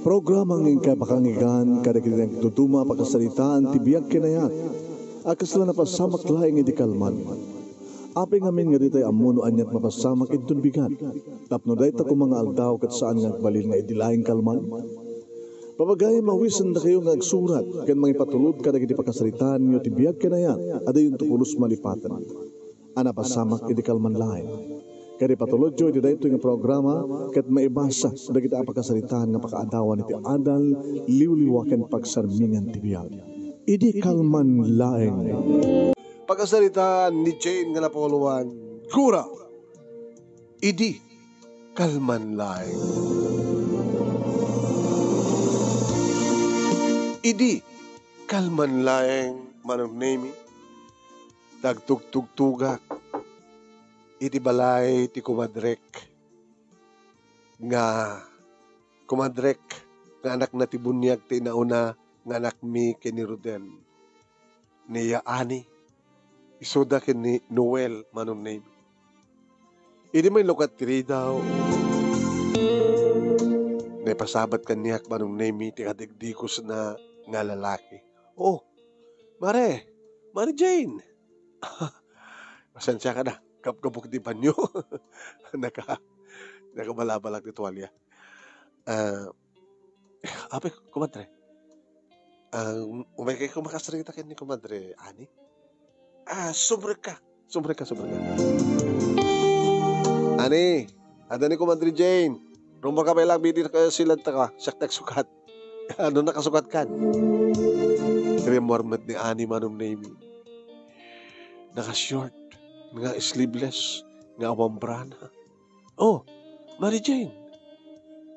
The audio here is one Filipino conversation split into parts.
Programang kapakangigan kadagitang tutuma pagkasalitaan tibiyag kinayat. Akas lang napasamak laing idikalman. Aping amin nga ditay amuno anyat mapasamak itun bigat. Tapno day ta kung mga aldaw kat saan nga balil nga idilaing kalman. Papagay mawisan na kayo nga agsurat kan mga ipatulod kadagiti pagkasalitaan nyo tibiyag kinayat. Ada yung tukulos malipatan. Anapasamak idikalman laing. Kaya patulod jo, iti dahito yung programa, kat maibasa, dagiti apakasalitahan nga pakaadawan iti adal, liwliwakan pagsarmingan tibiyag. Idi kalman laeng. Pagkasalitaan ni Jane nga napanguluan, Kura, idi kalman laeng. Idi kalman laeng manong nemi, tagtugtugtugak, iti balay ti kumadrek nga anak na ti bunyag ti nauna nga anak mi ken ni Rodel ni Yaani isuda ken ni Noel manong name idi may lukat tiri daw naipasabat kanyak manong name ti kadigdikos na nga lalaki. Oh, Mare Jane. Pasensya ka na. Kapkapok di banyo. Nakabalabalag ni tuwalya. Ape, kumadre. Umay kayo makasarita kayo ni kumadre, Ani? Sumre ka. Ani, ada ni kumadre Jane. Rumah ka lang, bidi ka silang ka. Saktak sukat. Ano nakasukat kan? Remormet ni Ani manong name. Naka-short. Nga sleeveless, nga awambrana. Oh, Mary Jane,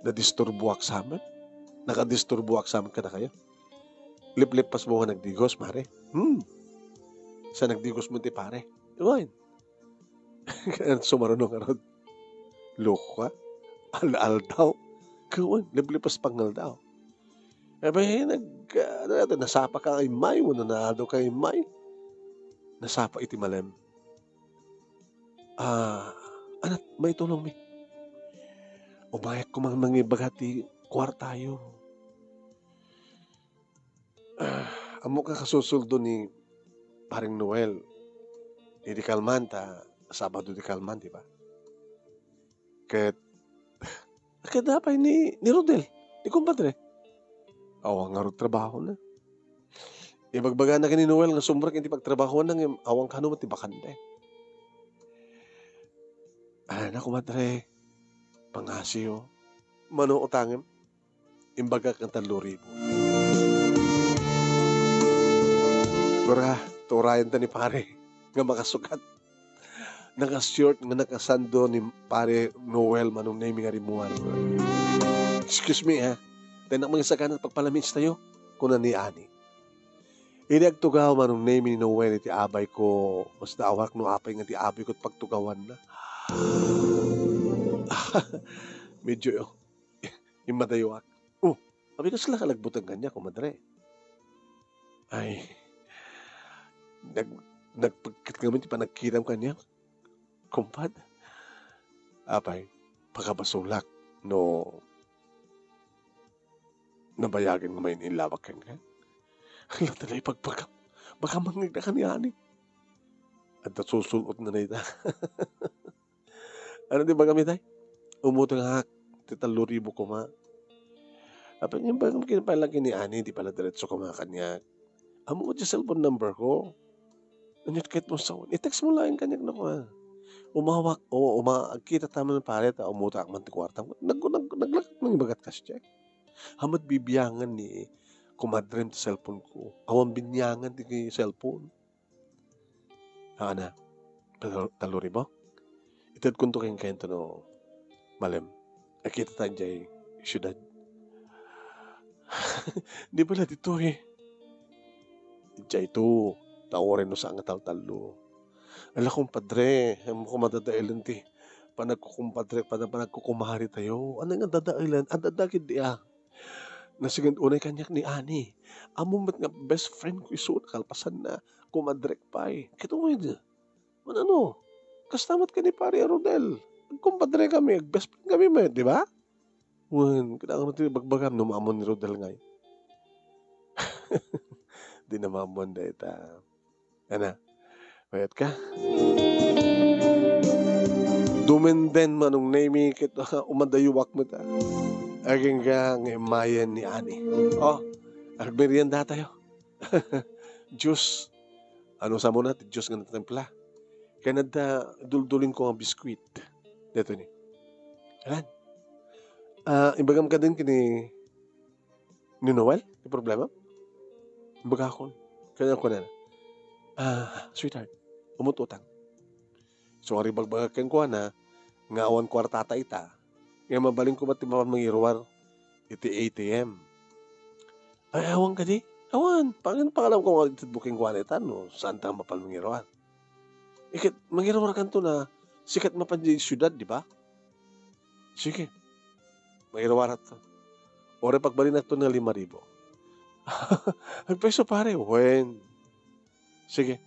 nadisturbo ak sa amin? Nakadisturbo ak sa amin ka na kayo? Lip-lip pas mo nga nagdigos, Mare. Sa nagdigos mo ti pare. Iwain. Sumarunong arod. Loko ka? Al-al daw. Kawan, lip-lip pas pangal daw. Nasapa ka kay May, wala na daw kay May. Nasapa iti malem. Anak, may tulong mi. Umayak ko mga ibagati kwartayo. Amo ka kasusuldo ni paring Noel. Di kalman ta, Sabado di kalman, di ba? Kaya dapat ni Rodel, di kumpadre. Awang nga trabaho na. Ibagbaga na ka ni Noel nga sumbrak hindi pagtrabaho na awang kano mati bakante. Naku madre, pangasyo, mano utangim, imbaga kang 3,000. Kura, turayan ta ni pare, nga makasukat. Naka-short nga nakasando ni pare Noel manong name nga rimuan. Excuse me ha, tayo mga saganat pagpalamits tayo, kuna ni Ani. Inagtugaw manong name ni Noel iti abay ko, mas daawak no apay nga ti abay ko't pagtugawan na. Medyo yung madayawak. Sabi ko sila kalagbutan kanya, kumadre. Ay, nagpagkat kami, di pa nagkiram kanya. Kumpad. Apay, pagkabasulak, no, nabayagin nga may nilawak kanya. Hala talay pagpagkap. Baka mangig na kaniyani. At nasusulot na na ita. Ano di ba kami tayo? Umutang hak, 3,000 ko ma. Apay niya ba kinapalagi ni Ani, di pala diretso ko mga kanya. Amo ko yung cellphone number ko. Anyat kahit mo sa i-text mo lang kanya na ko ha. Umawak, umakita tama ng pare, umutak man ti kwarta. Naglakad ng ibagat cash check. Hamad bibiyangan ni kumadrem ti cellphone ko. Awang binyangan ti cellphone. Na, 3,000 mo? Itad kunto kayong kento no, malem. Nakita tayo dyan, syudad. Di pala dito eh. Dyan ito, taorin no sa angatal-talo. Ala kumpadre, mo ko madadailan ti. Panagkukumpadre, panagkukumahari tayo. Ano nga dadailan? Adadagid di ah. Nasigand unay kanyak ni Ani. Amumat nga best friend ko iso, kalpasan na kumadrek pa eh. Kito mo yun. Ano? Kastamat ka ni pare Rodel. Kumpadre kami, best friend kami mo, di ba? Wen, kailangan mo ito bagbagam, numamon ni Rodel ngay. Di na mamon da ita. Ana, bayat ka? Dumenden manong name kita umadayuwak mo ta. Aging ka ng mayan ni Ani. Oh, agmerienda tayo. Diyos. Ano sa mo natin? Diyos nga natempla. Kaya duldulin ko ang biskwit. Dito ni. Alan. Imbagam ka din kini ni Noel? Yung problema? Imbaga ako. Kaya ako na. Sweetheart. Umututang. So, ang ribagbagakan ko na nga awan kwartata ita. Nga mabaling ko mati mangiruar iti ATM. Ay, awan ka di? Awan. Pangalam ko nga booking ko na ita, no? Saan ta mapal mangiruar? Ikit, mangiruar kan to na sikat mapanji syudad, di ba? Sige. Mangiruar at to. Ore pagbalin na to ng 5,000. Agpeso pare, when? Sige.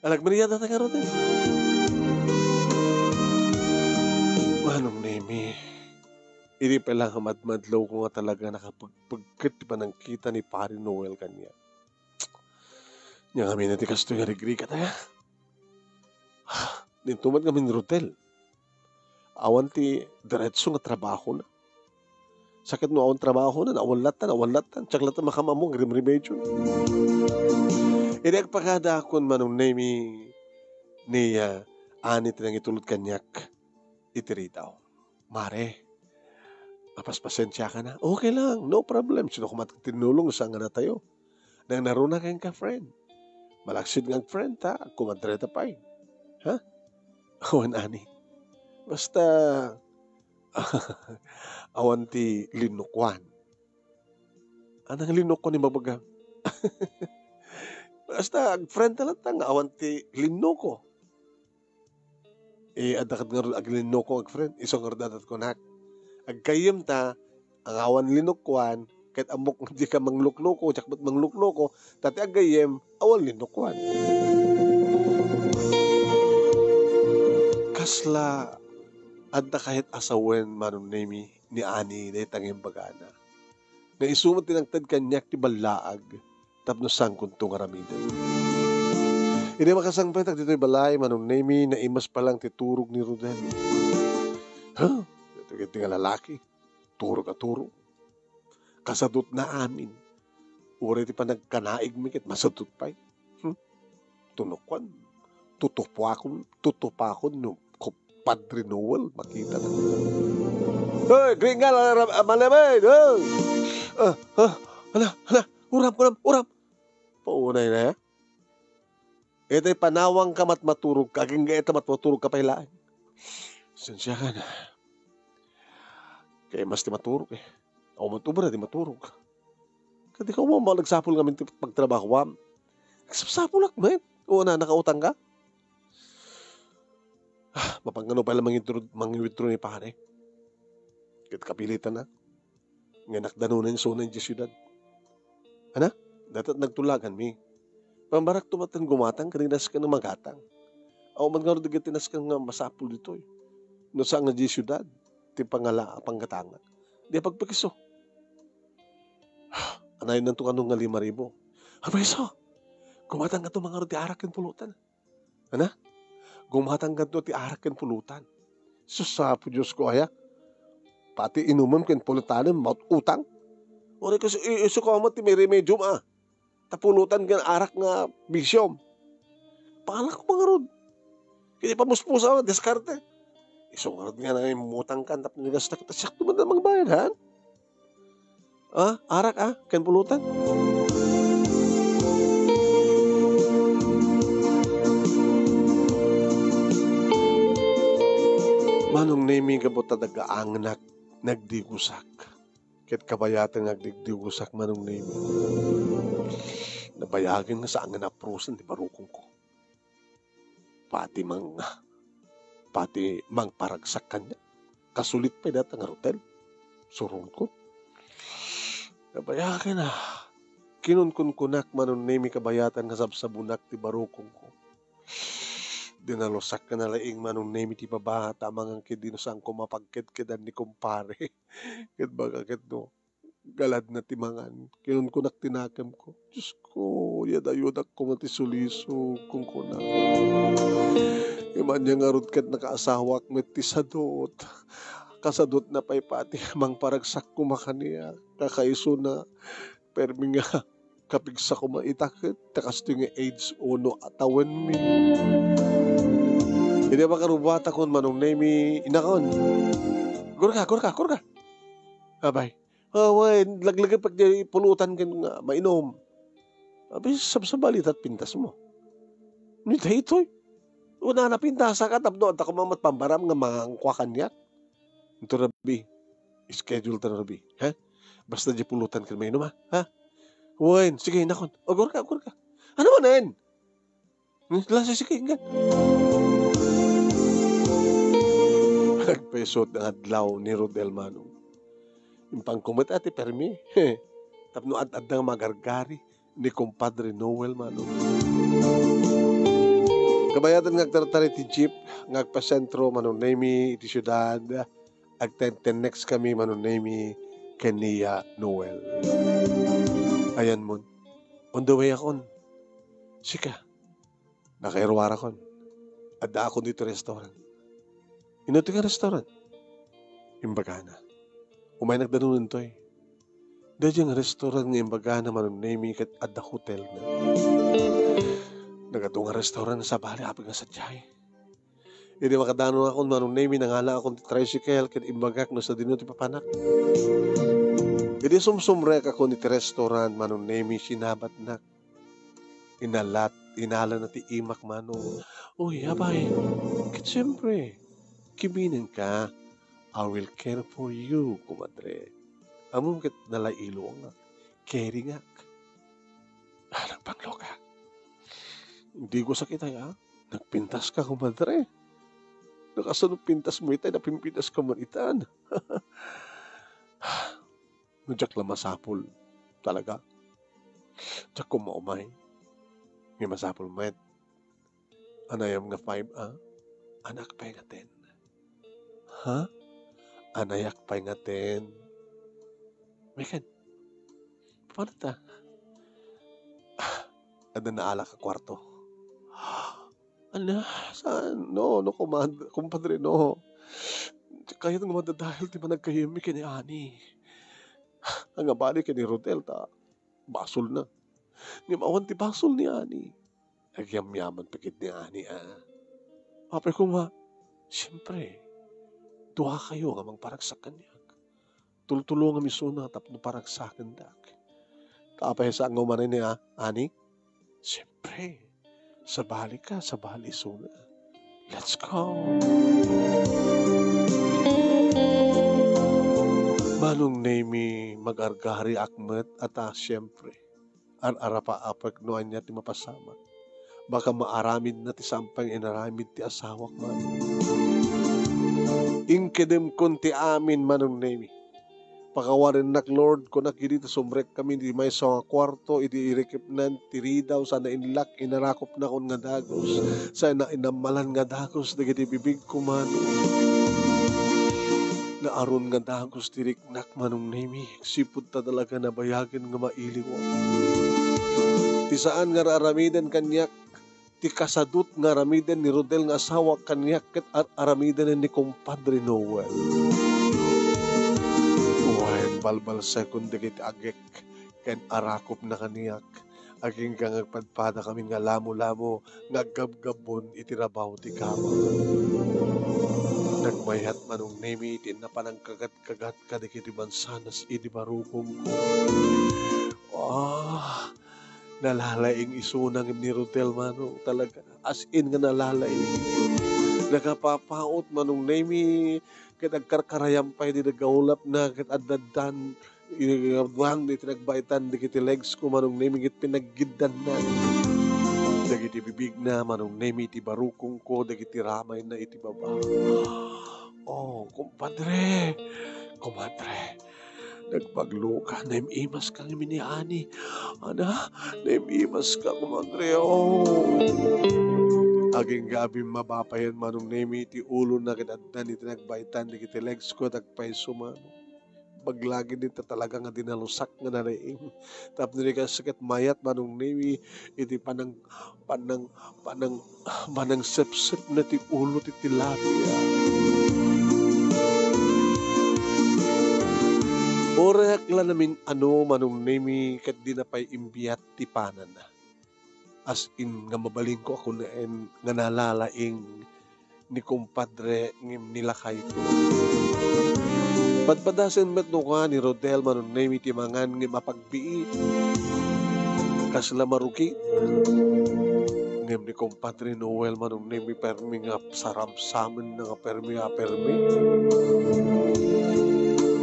Alagmeriada ta karoon din. Manong Nemi, hindi pa lang hamadmadlaw ko nga talaga nakapagpagkit pa ng kita ni Pari Noel kanya. Nga kami na tikas to yung rigri ka tayo. Nintumad kami ni Rodel. Awan ti diretso nga trabaho na. Sakit mo awan trabaho na, awan latan. Tsaklatan makamamong rimrimedyo. Hindi agpagada akon Manong Nemi ni Ani tinang itulad kanyak. Itiri daw. Mare, mapaspasensya ka na. Okay lang, no problem. Sino kumatang tinulong sa nga na tayo. Nang naruna kayong ka-friend. Malaksid ngang friend, ha? Kumadreta pa eh. Ha? Awan, Ani. Basta, awan ti linukwan. Anang linukwan ni mabagang? Basta, friend talatang, awan ti linuko. Adakat nga aglino ko friend, isang kardadat ko na. Agkayem ta, ang awan linukwan, kahit amok hindi ka manglukloko, tsakbat manglukloko, tati agayem, awan linukwan. Kasla, adda kahit asawen Manong Nemi ni Ani na itangin bagana. Na isumat tinangtad kanyak ti balaag, tapno sangkon tong aramidan. Hindi makasangpetag dito'y balay, Manong Nemi, na imas palang titurog ni Rodel. Ha? Ito nga lalaki. Turog at turog. Kasadot na amin. Uri ti pa nagkanaig mikit, masadot pa'y. Tunukwan. Tutupakon, no, Padre Noel, makita na. Hoy, gringal, malamay, uram. Paunay na, ito'y panawang ka maturog ka, aging gaeta maturog ka pailaan. Sensya ka na. Kaya mas di maturog eh. Ako matubra di maturog. Kasi ka mo nagsapol kami pagtrabaho. Nagsapol ak, man. Oo na, nakautang ka. Mapangano pala mangwithdraw ni pare. Kaya kapilitan na. Nga nakdanunan yung sunan yung siyudad. Ano? Dapat nagtulagan mi. Pambarak tumatan gumatang, kaninas ka ng magatang. Ako man nga rin tinas ka nga masapul dito eh. No sa nga di syudad, ti panggatangan. Di pagpakiso. Anay nang tukanong nga 5,000. Abeso, gumatang ka to mga rin ti arak yung pulutan. Ano? Gumatang ka to ti arak yung pulutan. Susapo Diyos ko aya. Pati inuman kong pulutanin, maut utang. Uri kasi iso ko mo ti may remedium tapulutan gan arak nga bisyom. Pangalak ko mga rod. Kaya pamuspusa na, diskarte. Isungarad nga na yung mutang kan, tapos nigas na kita, siyak naman na magbayad, ha? Arak, kan pulutan. Manong naming kabot tagaang nagdigusak. Kahit kabayatan nagdigdigusak Manong naming. Nabayagin nga saan nga naprosan, di barukong ko. Pati mang paragsak kanya. Kasulit pa data nga hotel. Surun ko. Nabayagin na. Kinunkun kunak Manong naming kabayatan nga sabsabunak, di barukong ko. Dinalusak ka na laing manong name iti babaha tamang ang kidinusang kumapagkit kidan ni kumpare. Ket baga ket no, galad na timangan. Kinon ko tinakam ko. Diyos ko, yadayudak ko mati suliso kung kuna. Iman niya nga rod ket nakaasawak met ti sadot. Kasadot na pay pati mang paragsak ko makaniya. Kakaiso na permi nga kapigsa ko maitakit. Takas ito nga AIDS uno atawan mi. Hindi ba karubata kon manong name inakon. Gurka. Abay. Way, laglagay pag pulutan ka nga mainom. Abay, sabsabalit at pintas mo. Nita ito'y. Una na pintasa ka, tapno, at ako mamat pambaram nga mangkwa kanyak. Ito rabi, schedule ta rabi. Ha? Basta di pulutan ka mainom ha? Way, sige, nakon. O, gurka. Ano mo na yan? Lasa sige, nga. Nagpesot ng adlaw ni Rodel Manong. Yung pangkumat ati permi. Tapno at ng magargari ni Compadre Noel Manong. Kabayatan ngagtartari ti jeep, ngagpasentro Manong Nemi iti syudad, agtenten next kami Manong Nemi kaniya Noel. Ayan mo. On the way akon. Sika. Nakairwara kon. Adda ako dito restaurant. Inuti nga restaurant. Imbagana. Umay nagdanunan to eh. Dahil yung restaurant ng Imbagana Manong Nemi kat adda hotel na. Nagadong nga restaurant sa bali apag nga sa jay. Hindi makadano ako Manong Nemi nangala akong tricycle kat Imbagak no sa dinuti papanak. Hindi sumsumrek ako ni restaurant Manong Nemi sinabat na. Inala na ti imak Manong. Uy, abay. Kat siyempre. Kibinin ka, I will care for you, kumadre. Among kat nalailo nga, carry nga. Nagpaglo ka. Hindi ko sakit ay nagpintas ka, kumadre. Nakasunod pintas mo itay, napimpintas ka man itan. Nadyak lang masapol, talaga. Diyak ko maumay. May masapol met. Anayam nga 5, anak pa nga 10. Ha? Anayak pa nga 10. Mekan, paano ta? Ada naala ka kwarto. Ano? Saan? No, kumpadre, no. Kaya nang madadahil, di ba nagkahimi kini Ani? Ang abali kini Rodel, basol na. Ni mawan ti basol ni Ani. Nagyam-yaman pikit ni Ani, Apay ko siyempre, duha kayo nga mang paragsak kanyak. Tultulo nga misuna tapno paragsakan dak. Tapay sa ang umanin ni Ani? Siyempre, sabali ka, sabali suna. Let's go! Manong Nemi mag-argari akmet at siyempre, arapa apag noan niya ti mapasama. Baka maaramid na ti sampang inaramid ti asawak man. Ingkedem kunti amin Manong Nemi. Pakawarin nak Lord ko nakirito sumrek kami di may sa kwarto iti irikip nan tiri daw sana inlak inarakop na kon nga dagos sana inamalan nga dagos dagiti bibig ko man. Naaron nga dagos tiriknak Manong Nemi sipud ta talaga na bayagan nga mailiwa. Ti saan nga aramidan kanyak ti kasadut nga aramiden ni Rodel nga asawa kanyak ket aramiden ni Compadre Noel. Uwain balbal second dagiti agek ken arakop na kaniyak aging kang agpadpada kami nga lamo-lamo nga gabgabon iti rabaw ti kama. Nagmayat Manong Nemi iti napanang kagat-kagat kadagiti mansanas iti barukong ko. Nalalaing isunang ni Rodel Manong talaga. As in nga nalalaing. Nakapapaot Manong Nemi ket agkarkarayampay di nagaulap na ket addadan buang di tinagbaitan dagiti legs ko Manong Nemi ket pinaggidan na. Dagiti bibig na Manong Nemi iti barukong ko dagiti ramay na iti baba. Oh, kumpadre. Nagbaglo ka, naimimas ka ng miniani. Ana, naimimas ka, kumadre. Oh. Aging gabi mabapayan manong nemi iti ulo na kinaddan iti nagbaitan di kiti legs ko tagpaiso mano. Baglagi din ta talaga nga dinalusak nga nanaing. Tapos nila ka sakit mayat manong nemi iti panang sepsep na ti ulo ti tilapia. Orak la namin manong nemi kat di na pa'y imbiyat ti panan na. As in nga mabaling ko ako na nga nalalaing ni kumpadre ngim nilakay ko. Padpadasen met no ka ni Rodel manong nemi ti mangan ngim mapagbiit. Kasla maruki. Ngim ni kumpadre Noel manong nemi permi nga saramsamen na nga permi.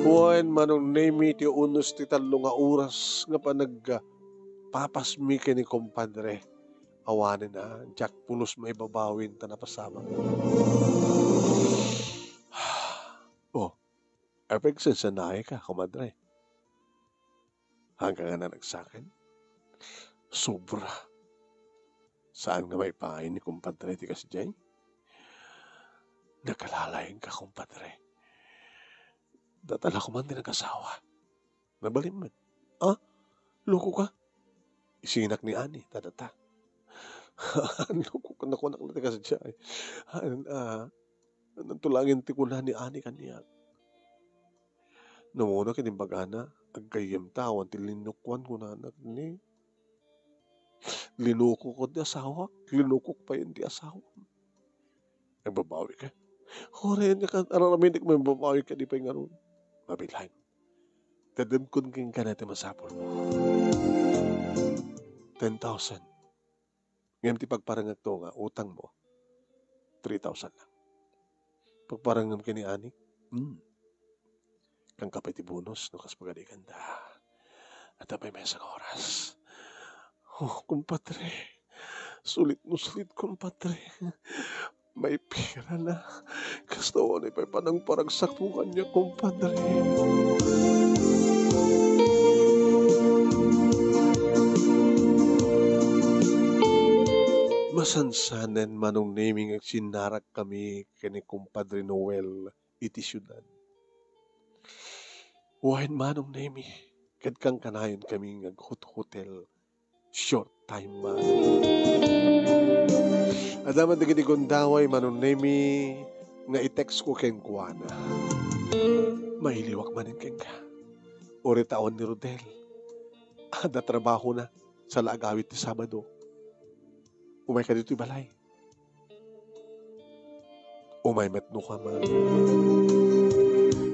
Huwain manong nemi ti unos ti talo nga oras nga papasmi kay ni kumpadre. Awanin na, Jack pulos may babawin ta napasama. Oh, perfect sense na ka, kumadre. Hanggang nga nagsakin. Sobra. Saan nga may pain ni kumpadre ti kasi dyan? Nagkalalain ka, kumpadre. Datala ko man din nag-asawa. Nabalim man. Loko ka? Isinak ni Ani, tadata. Loko ka na kunak na ti kasi dyan. Nantulangin ti kuna ni Ani kaniya. Namuna kinimbagana, agkayem tawan ti linukwan ko na anak ni. Linuko ko di asawa, linuko pa yun di asawa. Nagbabawi ka. Horehan niya ka, araraminik mo yung babawi ka, di pa yung aron. Mabilang. Tadamkon king ka natin masapol mo. 10,000. Ngayon ti pagparangag to nga, utang mo, 3,000 lang. Pagparangam ka ni Ani, kang kapay ti bonus, no, kas pagadikan da. At apay may isang oras. Oh, kumpadre, sulit kumpadre. May pera na. Kastawa ni pa'y panang parang saktukan niya, kumpadre. Masansanan manong naming ang sinarak kami kani kumpadre Noel iti syudad. Wahin manong nami, kad kang kanayon kami ng hotel short time man. Adaman digiti kundaway manong nami nga i-text ko keng kuwana. Mahiliwak manin keng ka. Ori taon ni Rodel. Ada trabaho na sa laagawit ti Sabado. Umay ka dito balay. Umay metno ka man.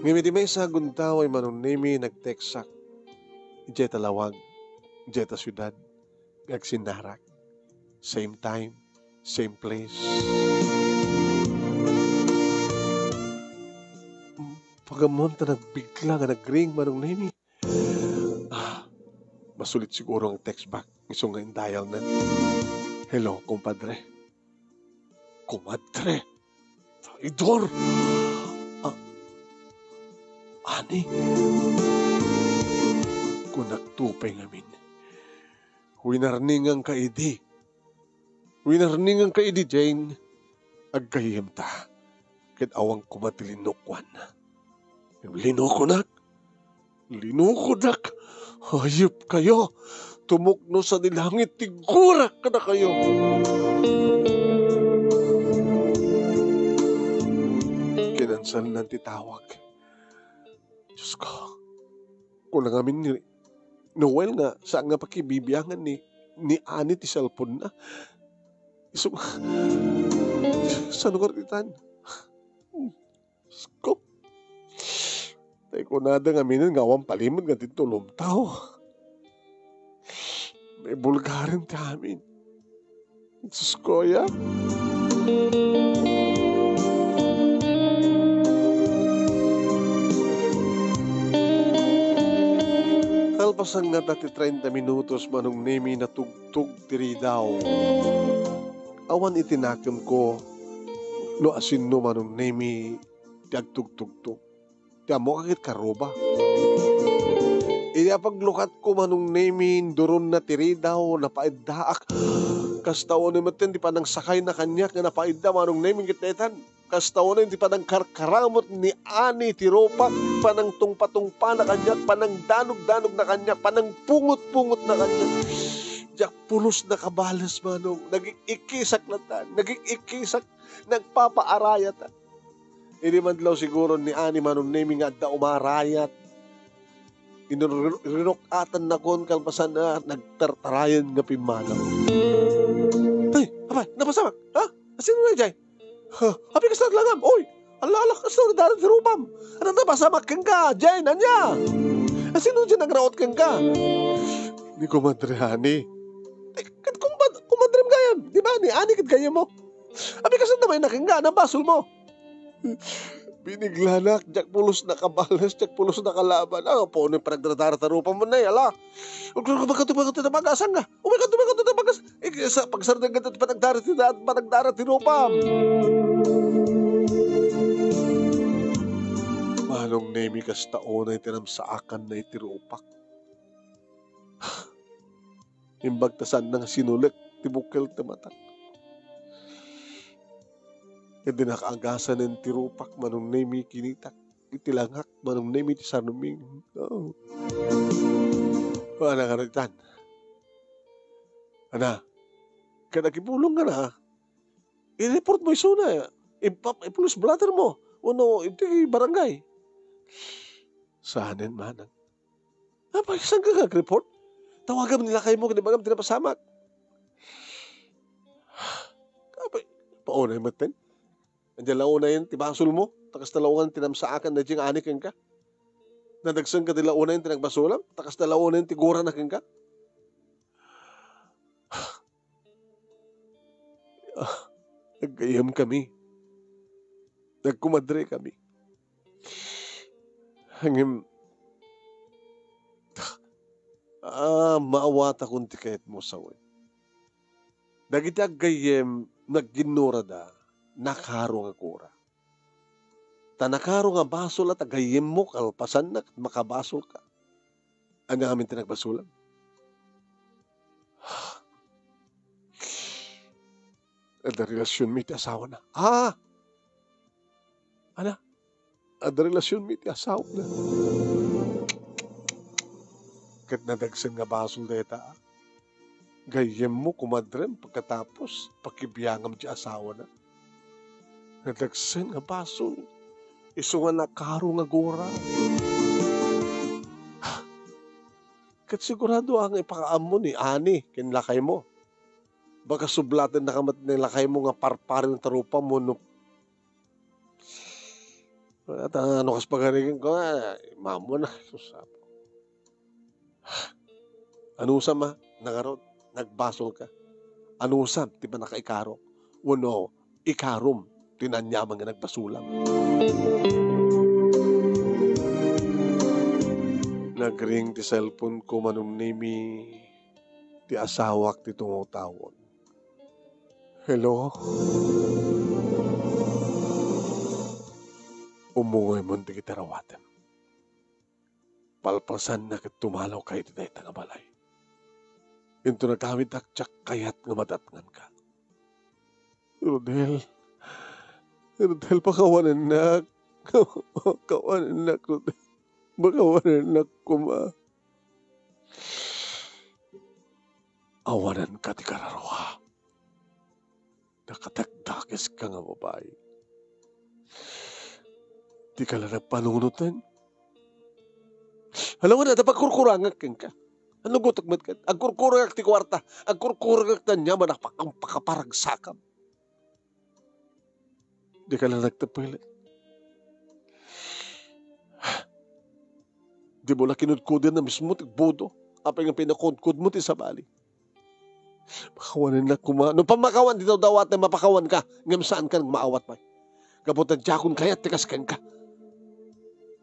Ngimiti may sa guntaw ay manong nemi nag-texak. Ijay talawag. Ijay ta syudad. Nagsinarak. Same time. Same place. Pagamon ta nagbigla nga nag-ring manong nemi. Masulit siguro ang text back. Isong nga dial na. Hello, kumpadre. Kumadre. Traidor. Ani. Kunagtupay ngamin. Winarningang kaidi. Winarningang kaidi, Jane. Agkayim ta. Ket awang kumatilinukwan. Linukunak. Linukunak. Hayop kayo. Tumukno sa nilangit, tigurak ka na kayo. Kinansal ng titawag. Diyos ko, kung lang amin ni Noel nga, saan nga pakibibiyangan ni Ani ti cellphone na. Iso, saan ko ritan? Diyos ko. Tay ko nada nga minin, ngawang palimod nga titulong tao. May bulgarin kami. Diyos ko, ya. Kalpasan nga dati 30 minutos manong nemi na tugtog tiri daw. Awan itinakam ko no asin no manong nemi tiagtugtugtog. Tiamo kakit karoba. Iya paglukat ko manong nemi doron na tiri daw napaiddaak. Kastaon ni matin, di pa nang sakay na kanya nga napaida manong naming kitnetan. Kastaon na di pa nang karkaramot ni ani ti ropa, panang tungpa-tungpa na kanya, panang danog-danog na kanya, panang pungot-pungot na kanya. Diyak pulos na kabalas manong, naging-ikisak na tan, naging-ikisak, nagpapaarayat. Hindi man law siguro ni ani manong naming nga da umarayat. Inurok-atan na kon kalpasan na nagtartarayan nga pimanaw. Ay, abay, napasamak. Ha? Sino na jay? Ha? Abi ka sa naglangam. Oy, alala ka sa darat si Rupam. Ano napasamak kang ka? Jay, nanya. Sino dyan nagraot kang ka? Ni kumadrehani. Kumadrim gayam. Di ba? Ni ani kit gayam mo. Abi ka sa namay nakingga. Nabasol mo. Biniglanak, jak pulos na kabalas, jak pulos na kalaban. Po, nung panagdararupa mo na ala. Magkatumagat na mag-asang nga. Magkatumagat na mag-asang. Sa pagsarang ganda panagdararupa. Manong nemi kas taon na itinamsaakan na itirupak. Imbagtasan ng sinulik, tibukil tamatak. Hindi nakaagasan ng tirupak, manong nemi kinitak, itilangak, manong nemi ti sanuming. Oh. Wala ka ritan. Ana, kada kipulong ka na, i-report mo isuna, i-police blatter mo, uno, iti barangay. Saanin manang. Saan ka report? Tawagan nila kayo mo, kanibagam tinapasamak. Paunay matin. Andiyan launa yun, tibasol mo. Takas talaungan tinamsaakan na diyang anikin ka. Nadagsan ka tilauna yun, tinagbasulam. Takas talauna yun, tigura na ka. Naggayam kami. Nagkumadre kami. Hangim. Maawata kung tikayat mo sa way. Dagiti aggayem, nagginura da. Nakaro nga kura. Tanakaro nga basol at agayem mo kalpasan na makabasol ka. Ano nga amin tinagbasulan? Ada relasyon mi ti asawa na. Ana? Ada relasyon mi ti asawa na. Kat nadagsan nga basol da ita. Gayem mo kumadrem pagkatapos pakibiyangam ti asawa na. Nadagsan nga basol. Iso nga nakaro nga gora. Kat sigurado ang ipakaam mo ni ani kinlakay mo. Baka sublatan na kamat nilakay mo nga parparin ng tarupa mo no. At ano kas paganigin ko mamo na. Susapo. Anusam nagarot, nagbasol ka. Anusam, di ba nakaikaro? Uno, ikarom. Tinanyaman nga nagbasulang. Nagring ti cellphone ko manong nimi ti asawak ti tungutawon. Hello? Umungoy mo ti kitarawatem. Palpasan na tumalaw kayo ti dayta nga balay. Into nagkamit aktsak kayat nga matatngan ka. Rodel, pakawanan na. Kawanan na, Rodel. Pakawanan na, kuma. Awanan ka ti kararawa. Nakatagdakis ka nga babae. Di ka lang nagpanunutan. Alam mo na, pagkurkurangak ka. Ano gutok mat ka? Agkurkurangak ti kwarta. Agkurkurangak na niya manakpakang pakaparagsakan. Di ka lang nagtapilit. Di mo lang kinudkudan na mismo tigbodo. Apay nga pinakudkud mo ti sabali. Pakawanan na kuma. No pamakawan dito dawat na mapakawan ka. Ngam saan ka nang maawat may. Kabutan jakon kaya tikaskan ka.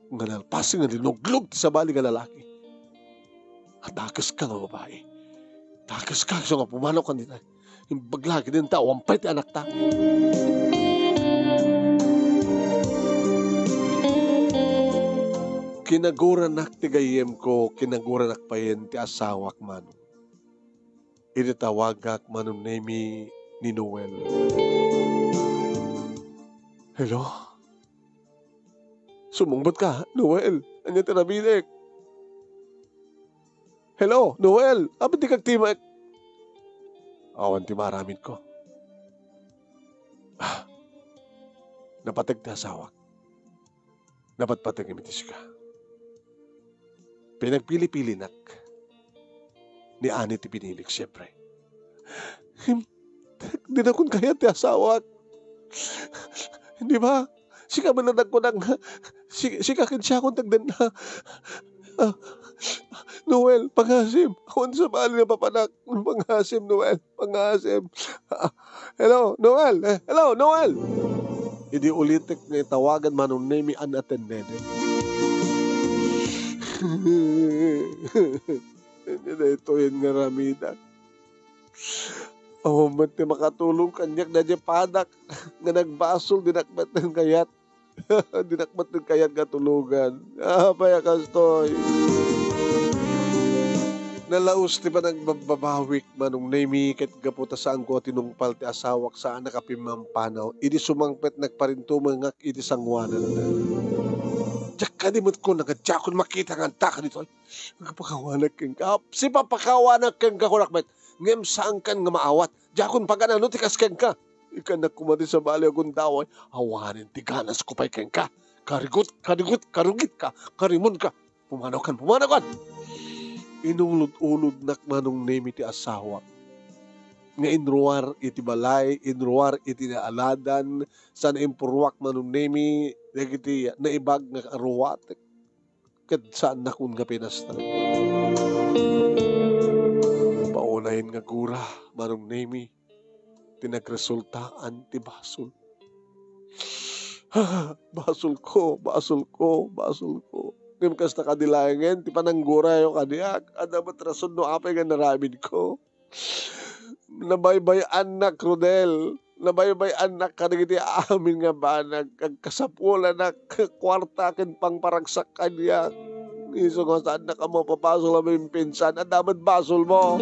Nganalpasin nga linuglog ti sabali nga lalaki. At takas ka nga babae. Takas ka so nga pumanaw ka nila. Yung baglagi din tao. Wampay ti anak ta. Kinaguranak ti gayem ko, kinaguranak pa yen ti asawak man. Initawagak manunemi ni Noel. Hello? Sumungbat ka, Noel. Anya tinabilik. Hello, Noel. Abad di kag timak. Awan ti maramid ko. Napatag ti asawak. Napatpatag imitis ka. Pinagpili-pili nak. Ni Ani ti pinilik siyempre. Di na kun kaya ti asawak. Hindi ba? Sika manadag ko ng... Sika siya kung tagdan na... Noel, panghasim. Awan sa bali na papanak. Panghasim, Noel. Panghasim. Hello, Noel. Hello, Noel. Hindi ulitik na tawagan manunemi unattended. Ito yun nga ramida. Man ti makatulong kanyak na dyan padak. Nga nagbasol, dinakbat ng kayat. Dinakbat ng kayat katulugan. Paya kastoy. Nalaos ti pa nagbabawik manong nemi ket gaputa saan ko tinungpal ti asawak saan nakapimampanaw. Idi sumangpet nagparintumangak idi sangwanan na. Diyak ka di mo't ko nagadjakon makita nga taka dito. Nagpakawanag keng ka. Si papakawanag keng ka kunakmet. Ngem saan kan nga maawat. Jakon paganano tikas keng ka. Ikan na kumati sa bali akong daway. Awanin ti ganas ko pa'y keng ka. Karigot, karugit ka. Karimon ka. Pumanaw kan. Inulod-ulod nak manong nemi ti asawa. Nga inruar iti balay, inruar iti naaladan, sana impurwak manong nemi, nagiti naibag nga aruwat, kat saan nakun nga pinastan. Paunahin nga gura, manong nemi, tinagresultaan ti basol. Basol ko. Ngayon kas nakadilangan, ti pananggura yung kadiyak. Adamat rason no apay nga naramid ko. Nabaybay anak, Rodel. Nabaybay anak ka nagiti amin nga banag. Kagkasapula na kwarta ken pang paragsak kanya. Iso nga saan na ka mo papasol na may pinsan. Adamat basol mo.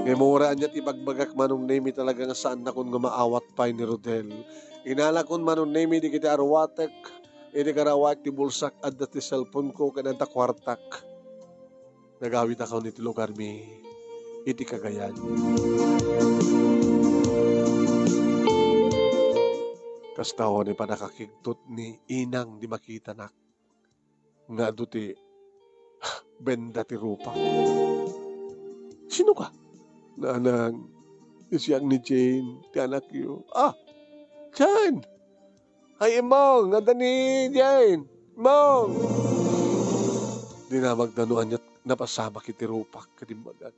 Ngayon mura niya't ibagbagak manong nemi talaga nga saan na kun nga maawat pa ni Rodel. Inalakon manong nemi di kita arwatek. Ini karawak ti bulsak at ti cellphone ko kananta kwartak. Nagawit ako ni ti lugar mi iti Cagayan. Kastawa ni pa nakakigtot ni inang di makita nak. Nga do ti benda ti rupa. Sino ka? Nanang isiyang ni Jane, ti anak yu. Jane! Ay, Mong, nga ni Jane. Mong! Di na magdanuan niya, napasama kiti rupak, kadimbagan.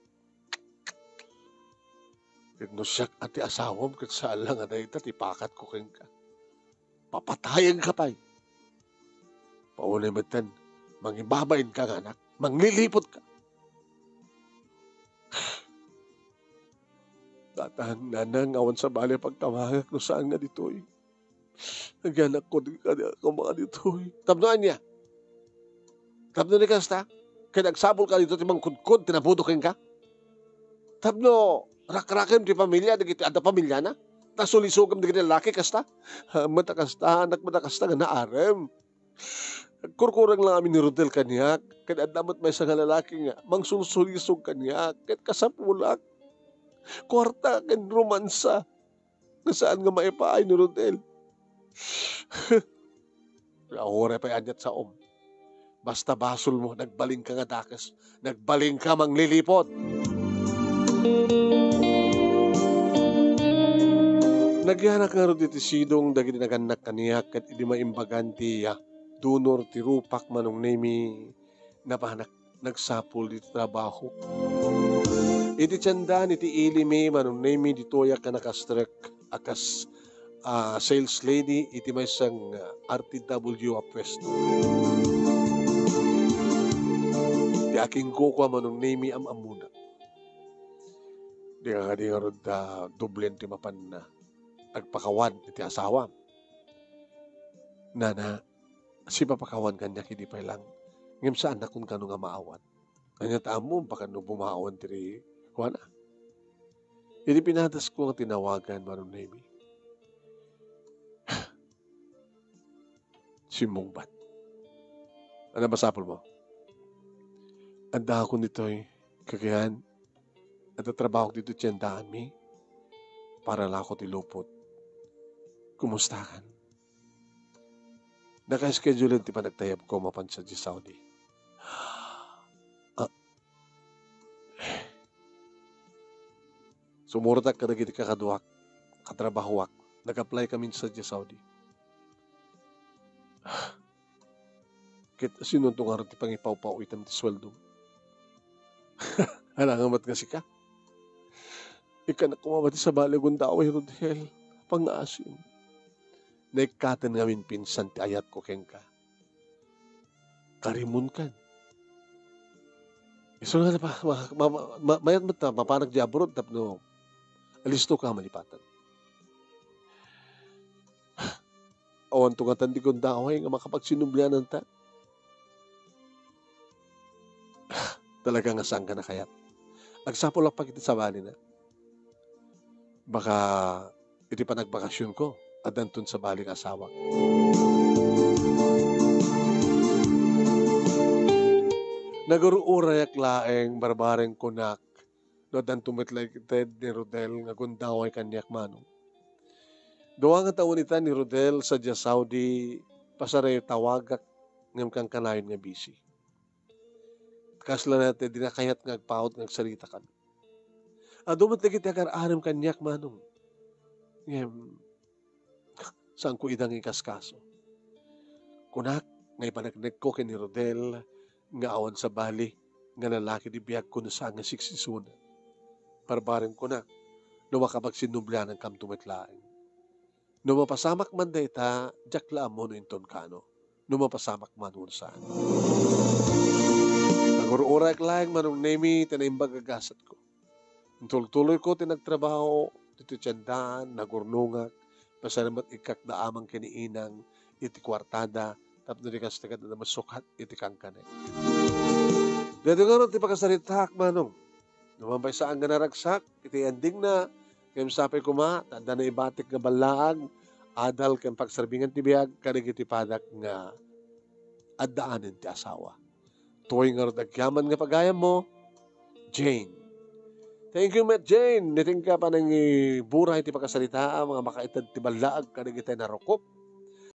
Kano siya at ti asawam, kag saan lang na ito, tipakat ko keng ka. Papatayan ka pa'y. Paunay matan, mangibabain ka nga anak, manglilipot ka. Datang nanang awan sa bali pagtawagak no saan nga dito'y. Nagyanak ko din ka mga dito. Tabnoan niya. Tabno ni kasta. Kaya nagsabol ka dito timang kudkod, tinabudokin ka. Tabno, rak-rakim ti pamilya, nagiti ada pamilya na. Nasulisugam di lalaki kasta. Mata kasta, anak mata kasta nga naarem. Kurkurang lang amin ni Rodel kanyak. Kaya damat may isang lalaki nga, mang sulsulisog kanyak. Kaya kasapulak. Kwarta kan romansa. Nasaan nga maipaay ni Rodel. Ahore pa anyat sa Basta basol mo, nagbaling ka nga dakas. Nagbaling ka manglilipot. Nagyanak nga ro diti sidong dagiti naganak kaniyak kat idi maimbagan ti dunor ti rupak manong nemi napanak nagsapul diti trabaho. Iti tsandan iti ilimi manong nemi ditoyak ka nakastrek akas sales lady iti may isang RTW pwesto. Di aking kukwa manong nemi amuna. Di nga rod dublen ti mapan na agpakawan iti asawa. Nana, si papakawan kanya hindi pa lang. Ngem saan na kung kano nga maawan. Kanya taam mo, baka no bumawan tiri Kuha na. Hindi pinadas ko ang tinawagan, Manong Nemi. Si Mungbat. Ano ba sapol mo? Anda ako nito'y kagayan. Natatrabaho ko dito tiyandaan mi. Para lang ako tilupot. Kumusta kan? Naka-schedule ti pa nagtayab ko mapansa di Saudi. Sumurtak ka na giti kakaduak, katrabahuak. Nag-apply kami sa Saudi. Kit sinuntong araw ti pangipaw-paw itam ti sweldo. Halangamat nga si ka. Ika na kumamati sa balagon daw ay Rodel. Pang-asin. Naikatan ngamin pinsan ti ayat ko keng ka. Karimun kan. Iso nga na pa, mayat mo ta, mapanag di abroad, tapno, alisto ka malipatan. Awan tungatan di kong daaway nga makapagsinumblianan ta. Talaga nga saan ka na kayat. Agsapol lang pag iti sa bali na. Baka iti pa nagbakasyon ko at dantun sa baling asawa. Naguruurayak laeng barbareng kunak no dan tumitlay kited ni Rodel nga gundaway kanyak manong. Duwa nga taon ita ni Rodel sa Saudi pasare tawagak ngam kang kanayon nga busy. Kasla natin dinakayat nga agpaot nga sarita kan. Dumot lagi ti agar-aram kanyak manong. Saan ko idang ikaskaso. Kunak, ngay panagnek ko kay ni Rodel, nga awan sa bali, nga lalaki di biyag ko na sa nga siksisuna. Parbarin ko na, numakapag sinubla ng kamtumitlaing. Numapasamak man da ita, jakla mo no inton kano. Numapasamak man mo saan. Nagurura laing Manong Nemi, tinaimbag agasat ko. Tuloy ko tinagtrabaho, dito tiyandaan, nagurnungak, pasalamat ikak da amang kiniinang, iti kwartada, tapos narikas tagat na masukat, iti kangkanet. Dito nga ron, ti pakasaritak, Manong. Numambay saan nga naragsak, iti ending na, kayong sapay kuma, tanda na ibatik nga balaag, adal kayong pagsarbingan ti biyag, kanig iti padak nga addaanin ti asawa. Tuwing nga ron, agyaman nga pagayam mo, Jane. Thank you, Matt Jane. Niting ka pa ng buray ti pagkasalita, mga makaitad ti balaag, kanig iti narukop.